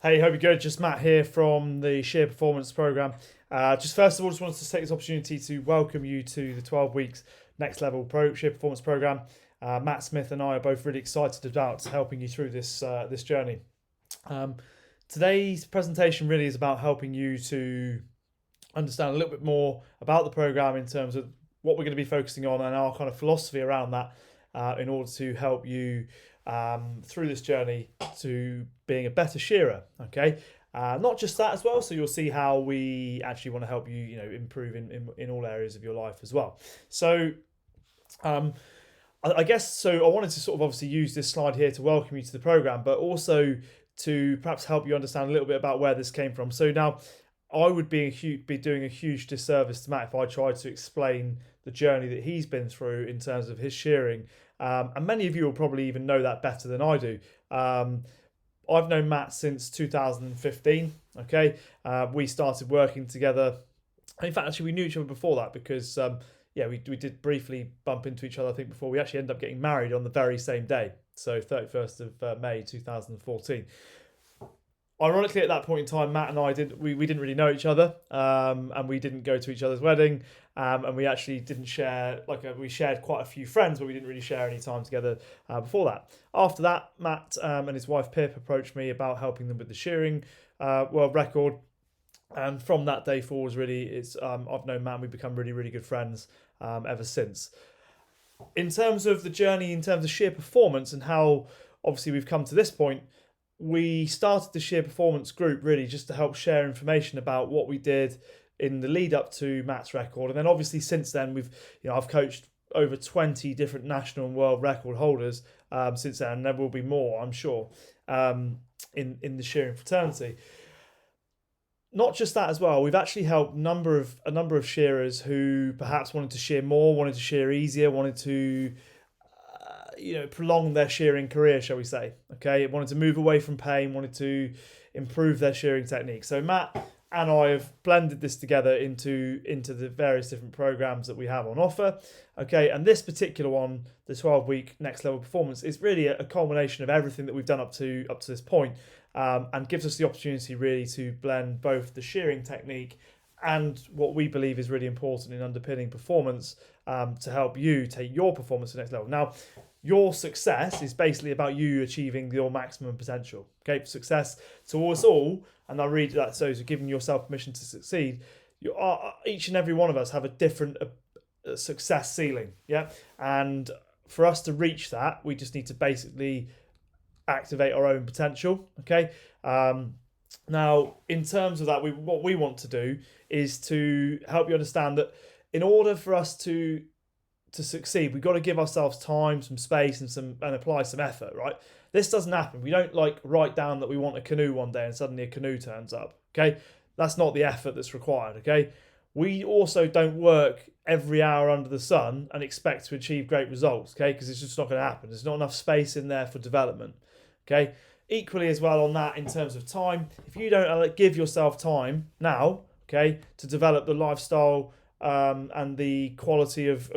Hey, hope you're good. Just Matt here from the Shear Performance Program. Just first of all, just wanted to take this opportunity to welcome you to the 12 weeks Next Level Shear Performance Program. Matt Smith and I are both really excited about helping you through this journey. Today's presentation really is about helping you to understand a little bit more about the program in terms of what we're going to be focusing on and our kind of philosophy around that in order to help you through this journey to being a better shearer. Okay, not just that as well. So you'll see how we actually want to help you, improve in all areas of your life as well. So. I guess so. I wanted to sort of obviously use this slide here to welcome you to the program, but also to perhaps help you understand a little bit about where this came from. So now, I would be doing a huge disservice to Matt if I tried to explain the journey that he's been through in terms of his shearing. And many of you will probably even know that better than I do. I've known Matt since 2015. Okay, we started working together. In fact, actually, we knew each other before that because we did briefly bump into each other, I think, before we actually ended up getting married on the very same day. So 31st of May 2014. Ironically, at that point in time, Matt and I didn't really know each other, and we didn't go to each other's wedding, and we actually didn't share, we shared quite a few friends, but we didn't really share any time together before that. After that, Matt and his wife Pip approached me about helping them with the shearing world record. And from that day forwards, really, I've known Matt and we've become really, really good friends ever since. In terms of the journey, in terms of shear performance and how obviously we've come to this point, we started the Shear Performance group really just to help share information about what we did in the lead up to Matt's record. And then obviously since then, I've coached over 20 different national and world record holders since then, and there will be more, I'm sure, in the shearing fraternity. Not just that as well, we've actually helped a number of shearers who perhaps wanted to shear more, wanted to shear easier, wanted to prolong their shearing career, shall we say. Okay, wanted to move away from pain, wanted to improve their shearing technique. So Matt and I have blended this together into the various different programs that we have on offer. Okay, and this particular one, the 12-week Next Level Performance, is really a culmination of everything that we've done up to this point, and gives us the opportunity really to blend both the shearing technique and what we believe is really important in underpinning performance to help you take your performance to the next level. Now, your success is basically about you achieving your maximum potential. Okay, success to us all, and I'll read that. So, giving yourself permission to succeed. Each and every one of us have a different success ceiling. Yeah, and for us to reach that, we just need to basically activate our own potential. Okay. Now, in terms of that, what we want to do is to help you understand that in order for us to succeed, we've got to give ourselves time, some space, and apply some effort, right? This doesn't happen. We don't write down that we want a canoe one day and suddenly a canoe turns up, okay? That's not the effort that's required, okay? We also don't work every hour under the sun and expect to achieve great results, okay? Because it's just not going to happen. There's not enough space in there for development, okay? Equally as well on that in terms of time, if you don't give yourself time now, okay, to develop the lifestyle and the quality of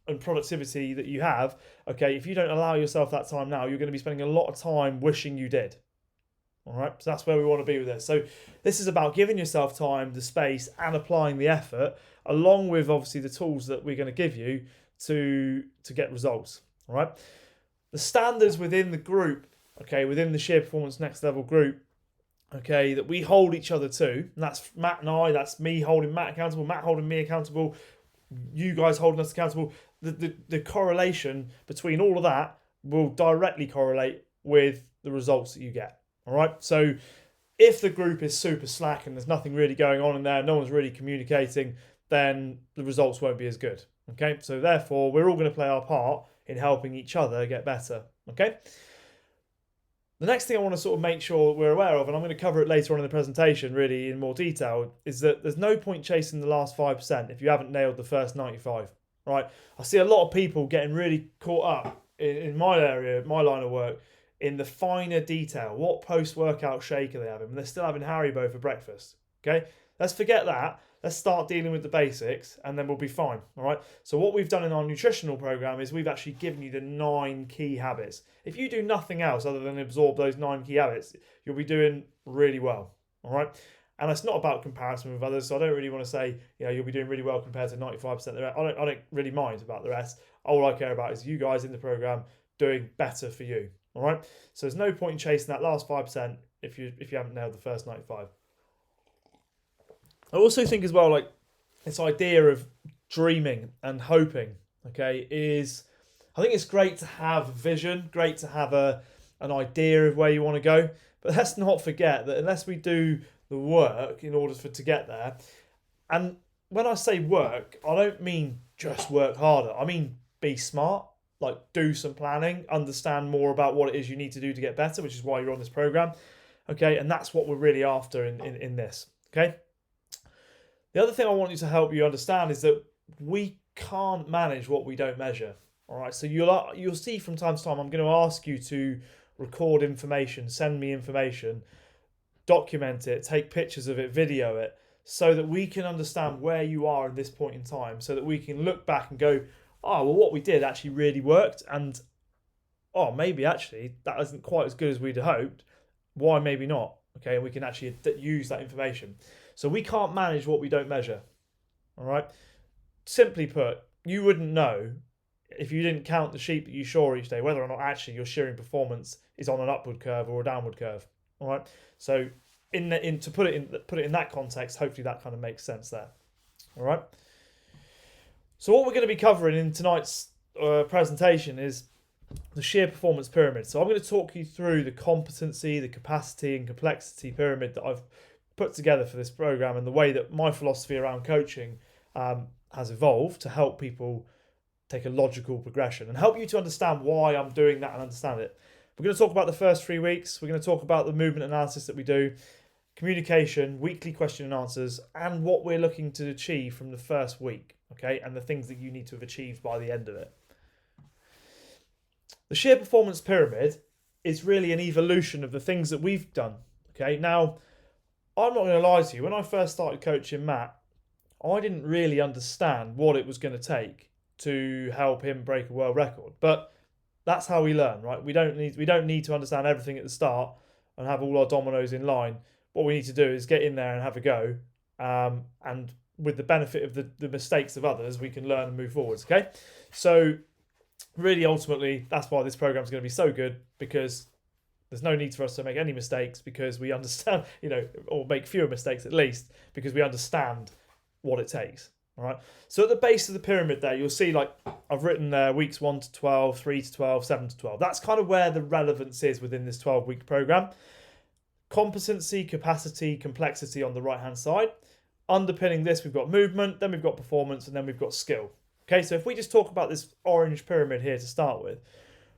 and productivity that you have, okay, if you don't allow yourself that time now, you're going to be spending a lot of time wishing you did. All right, so that's where we want to be with this. So this is about giving yourself time, the space, and applying the effort, along with obviously the tools that we're going to give you to get results. All right, the standards within the group, okay, within the Shear Performance Next Level group, okay, that we hold each other to, and that's Matt and I, that's me holding Matt accountable, Matt holding me accountable, you guys holding us accountable. The correlation between all of that will directly correlate with the results that you get. All right. So if the group is super slack and there's nothing really going on in there, no one's really communicating, then the results won't be as good. Okay. So therefore, we're all going to play our part in helping each other get better. Okay. The next thing I want to sort of make sure we're aware of, and I'm going to cover it later on in the presentation really in more detail, is that there's no point chasing the last 5% if you haven't nailed the first 95. Right? I see a lot of people getting really caught up in my area, my line of work, in the finer detail. What post-workout shake are they having? They're still having Haribo for breakfast. Okay? Let's forget that. let's start dealing with the basics and then we'll be fine. All right. So what we've done in our nutritional program is we've actually given you the 9 key habits. If you do nothing else other than absorb those 9 key habits, you'll be doing really well. All right. And it's not about comparison with others. So I don't really want to say, you'll be doing really well compared to 95% of the rest. I don't really mind about the rest. All I care about is you guys in the program doing better for you. All right. So there's no point in chasing that last 5% if you haven't nailed the first 95. I also think as well, like this idea of dreaming and hoping, okay, I think it's great to have vision, great to have an idea of where you want to go. But let's not forget that unless we do the work in order to get there, and when I say work, I don't mean just work harder. I mean be smart, like do some planning, understand more about what it is you need to do to get better, which is why you're on this program. Okay, and that's what we're really after in this. Okay. The other thing I want you to help you understand is that we can't manage what we don't measure. All right, so you'll see from time to time I'm going to ask you to record information, send me information, document it, take pictures of it, video it, so that we can understand where you are at this point in time, so that we can look back and go, oh, well, what we did actually really worked, and oh, maybe actually that isn't quite as good as we'd hoped. Why maybe not? Okay, and we can actually use that information. So we can't manage what we don't measure. All right. Simply put, you wouldn't know if you didn't count the sheep that you shore each day whether or not actually your shearing performance is on an upward curve or a downward curve. All right. So to put it in that context, hopefully that kind of makes sense there. All right. So what we're going to be covering in tonight's presentation is the shear performance pyramid. So I'm going to talk you through the competency, the capacity and complexity pyramid that I've put together for this program, and the way that my philosophy around coaching has evolved to help people take a logical progression and help you to understand why I'm doing that and understand it. We're going to talk about the first 3 weeks. We're going to talk about the movement analysis that we do, communication, weekly question and answers, and what we're looking to achieve from the first week, okay, and the things that you need to have achieved by the end of it. The shear performance pyramid is really an evolution of the things that we've done, okay? Now, I'm not going to lie to you, when I first started coaching Matt, I didn't really understand what it was going to take to help him break a world record. But that's how we learn, right? We don't need to understand everything at the start and have all our dominoes in line. What we need to do is get in there and have a go. And with the benefit of the mistakes of others, we can learn and move forwards, okay? So really, ultimately, that's why this program is going to be so good, because there's no need for us to make any mistakes, because we understand, or make fewer mistakes at least, because we understand what it takes. All right. So at the base of the pyramid there, you'll see, like I've written there, weeks 1 to 12, 3 to 12, 7 to 12. That's kind of where the relevance is within this 12-week program. Competency, capacity, complexity on the right-hand side. Underpinning this, we've got movement, then we've got performance, and then we've got skill. Okay, so if we just talk about this orange pyramid here to start with,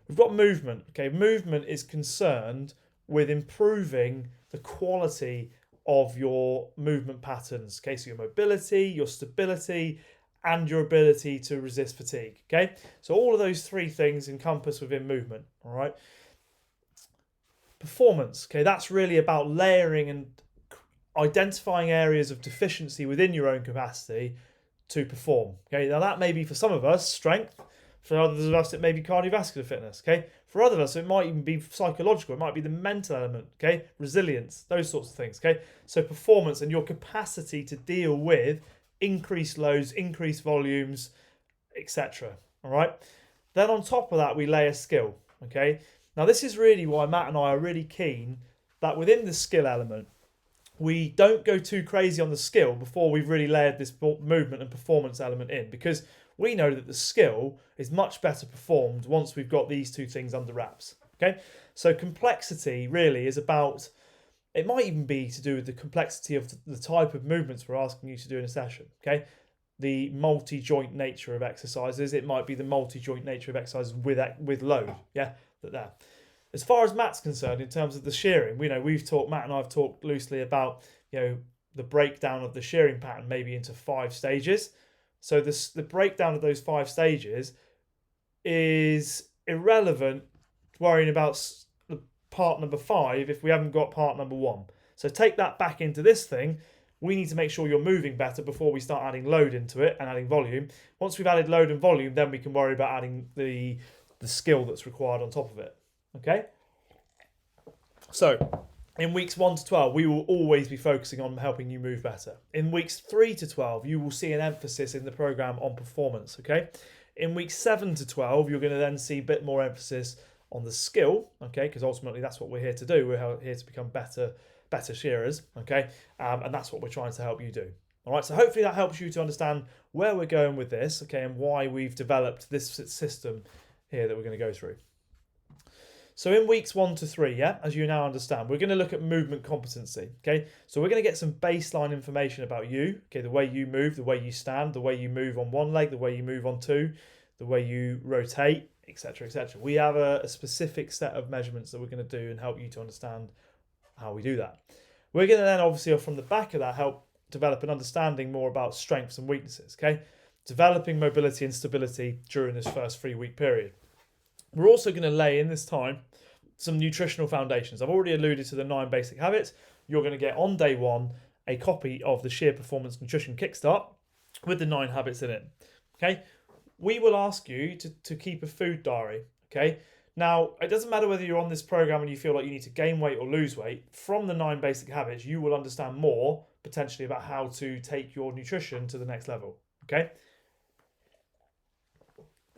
we've got movement. Okay, movement is concerned with improving the quality of your movement patterns. Okay, so your mobility, your stability, and your ability to resist fatigue. Okay, so all of those 3 things encompass within movement. All right. Performance. Okay, that's really about layering and identifying areas of deficiency within your own capacity to perform. Okay, now that may be for some of us strength. For others of us, it may be cardiovascular fitness, okay? For others of us, it might even be psychological. It might be the mental element, okay? Resilience, those sorts of things, okay? So performance and your capacity to deal with increased loads, increased volumes, etc. All right? Then on top of that, we layer skill, okay? Now, this is really why Matt and I are really keen that within the skill element, we don't go too crazy on the skill before we've really layered this movement and performance element in, because we know that the skill is much better performed once we've got these 2 things under wraps. Okay, so complexity really is about, it might even be to do with the complexity of the type of movements we're asking you to do in a session. Okay, the multi-joint nature of exercises. It might be the multi-joint nature of exercises with load. Yeah, there. As far as Matt's concerned, in terms of the shearing, Matt and I have talked loosely about the breakdown of the shearing pattern maybe into 5 stages. So the breakdown of those 5 stages is irrelevant worrying about the part number 5 if we haven't got part number 1. So take that back into this thing. we need to make sure you're moving better before we start adding load into it and adding volume. Once we've added load and volume, then we can worry about adding the skill that's required on top of it. Okay? So, in weeks 1 to 12, we will always be focusing on helping you move better. In weeks 3 to 12, you will see an emphasis in the program on performance, okay? In weeks 7 to 12, you're going to then see a bit more emphasis on the skill, okay? Because ultimately that's what we're here to do. We're here to become better shearers, okay? And that's what we're trying to help you do. All right, so hopefully that helps you to understand where we're going with this, okay, and why we've developed this system here that we're going to go through. So in weeks 1 to 3, yeah, as you now understand, we're going to look at movement competency, okay? So we're going to get some baseline information about you, okay, the way you move, the way you stand, the way you move on one leg, the way you move on two, the way you rotate, etc., etc. We have a specific set of measurements that we're going to do and help you to understand how we do that. We're going to then, obviously, from the back of that, help develop an understanding more about strengths and weaknesses, okay? Developing mobility and stability during this first 3-week period. We're also going to lay in this time some nutritional foundations. I've already alluded to the 9 basic habits. You're going to get on day 1 a copy of the Shear Performance Nutrition Kickstart with the 9 habits in it. Okay, we will ask you to keep a food diary. Okay, now it doesn't matter whether you're on this program and you feel like you need to gain weight or lose weight. From the 9 basic habits, you will understand more potentially about how to take your nutrition to the next level. Okay.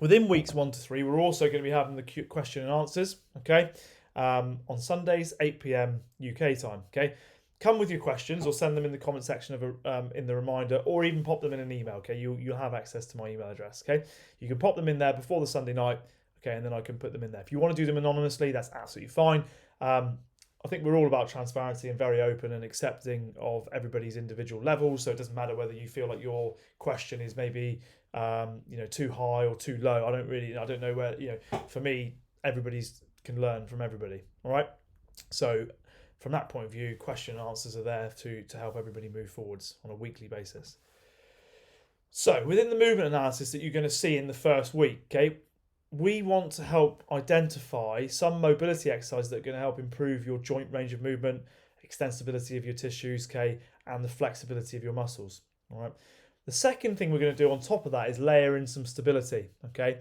Within weeks 1 to 3, we're also going to be having the question and answers, okay, on Sundays, 8 p.m. UK time, okay. Come with your questions or send them in the comment section of in the reminder, or even pop them in an email, okay. You'll have access to my email address, okay. You can pop them in there before the Sunday night, okay, and then I can put them in there. If you want to do them anonymously, that's absolutely fine. I think we're all about transparency and very open and accepting of everybody's individual levels. So it doesn't matter whether you feel like your question is maybe too high or too low. I don't know where, for me, everybody's can learn from everybody. All right. So from that point of view, question and answers are there to help everybody move forwards on a weekly basis. So within the movement analysis that you're going to see in the first week, okay, we want to help identify some mobility exercises that are going to help improve your joint range of movement, extensibility of your tissues, okay, and the flexibility of your muscles. All right. The second thing we're going to do on top of that is layer in some stability, okay?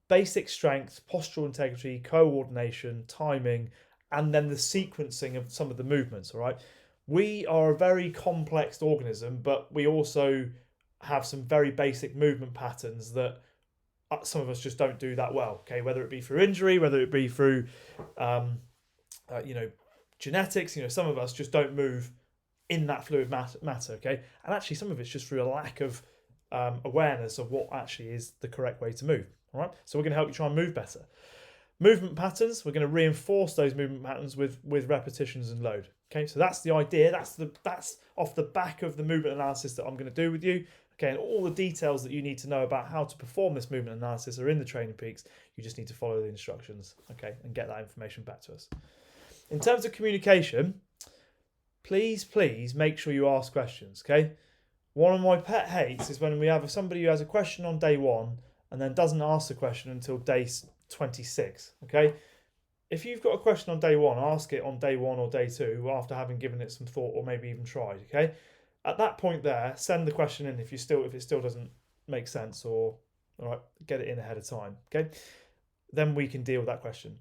Basic strength, postural integrity, coordination, timing, and then the sequencing of some of the movements, all right? We are a very complex organism, but we also have some very basic movement patterns that some of us just don't do that well, okay? Whether it be through injury, whether it be through, genetics, some of us just don't move in that fluid matter, okay? And actually some of it's just through a lack of awareness of what actually is the correct way to move, all right? So we're going to help you try and move better. Movement patterns, we're going to reinforce those movement patterns with repetitions and load, okay? So that's the idea. That's off the back of the movement analysis that I'm going to do with you, okay? And all the details that you need to know about how to perform this movement analysis are in the training peaks. You just need to follow the instructions, okay? And get that information back to us. In terms of communication, please make sure you ask questions, okay? One of my pet hates is when we have somebody who has a question on day 1 and then doesn't ask the question until day 26, okay? If you've got a question on day 1, ask it on day 1 or day 2 after having given it some thought or maybe even tried, okay? At that point there, send the question in if it still doesn't make sense, or all right, get it in ahead of time, okay? Then we can deal with that question.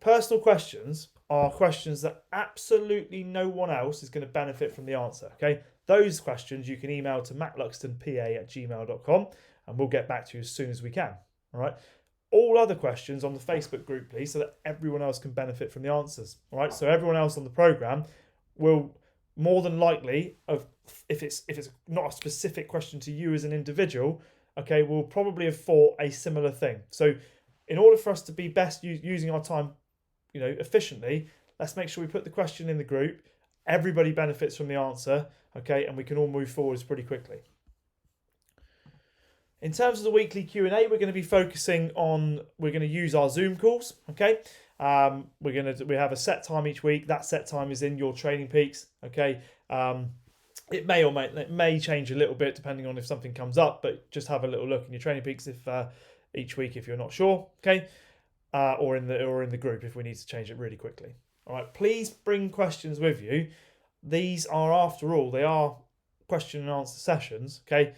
Personal questions are questions that absolutely no one else is going to benefit from the answer, okay? Those questions you can email to mattluxtonpa@gmail.com and we'll get back to you as soon as we can, all right? All other questions on the Facebook group, please, so that everyone else can benefit from the answers, all right? So everyone else on the program will more than likely, if it's not a specific question to you as an individual, okay, will probably have thought a similar thing. So in order for us to be best using our time efficiently, let's make sure we put the question in the group. Everybody benefits from the answer, okay, and we can all move forwards pretty quickly. In terms of the weekly Q&A, we're going to be focusing on, we're going to use our Zoom calls, okay? We have a set time each week. That set time is in your training peaks, okay? It may change a little bit depending on if something comes up, but just have a little look in your training peaks each week if you're not sure, okay? Or in the group if we need to change it really quickly. All right, please bring questions with you. these are, after all, they are question and answer sessions. Okay.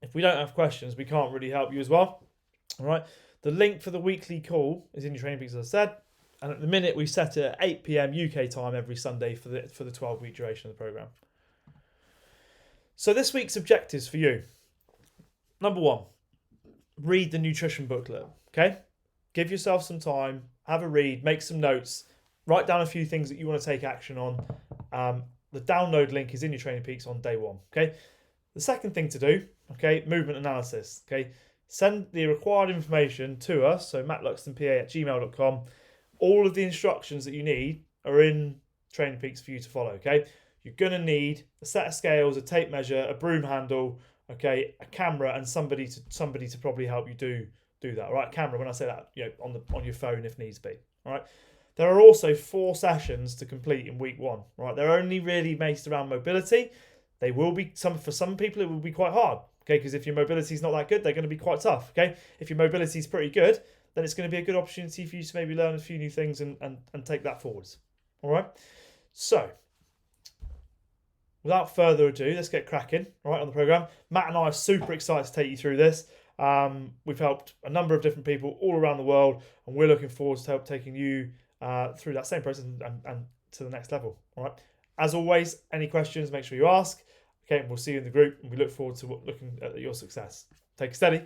If we don't have questions, we can't really help you as well. All right. The link for the weekly call is in your training peaks, as I said. And at the minute, we set it at 8 p.m. UK time every Sunday for the 12-week duration of the program. So this week's objectives for you. Number 1, read the nutrition booklet. Okay. Give yourself some time, have a read, make some notes, write down a few things that you want to take action on. The download link is in your training peaks on day 1. Okay. The second thing to do, okay, movement analysis. Okay. Send the required information to us, so mattluxtonpa@gmail.com. All of the instructions that you need are in Training Peaks for you to follow, okay? You're going to need a set of scales, a tape measure, a broom handle, okay, a camera, and somebody to probably help you do that, all right? Camera, when I say that, on your phone if needs be, all right? There are also 4 sessions to complete in week 1, right? They're only really based around mobility. They will be, for some people, it will be quite hard, okay? Because if your mobility is not that good, they're going to be quite tough, okay? If your mobility is pretty good, then it's going to be a good opportunity for you to maybe learn a few new things and take that forwards. All right. So, without further ado, let's get cracking. All right, on the program. Matt and I are super excited to take you through this. We've helped a number of different people all around the world, and we're looking forward to help taking you through that same process and to the next level. All right. As always, any questions, make sure you ask. Okay, and we'll see you in the group, and we look forward to looking at your success. Take it steady.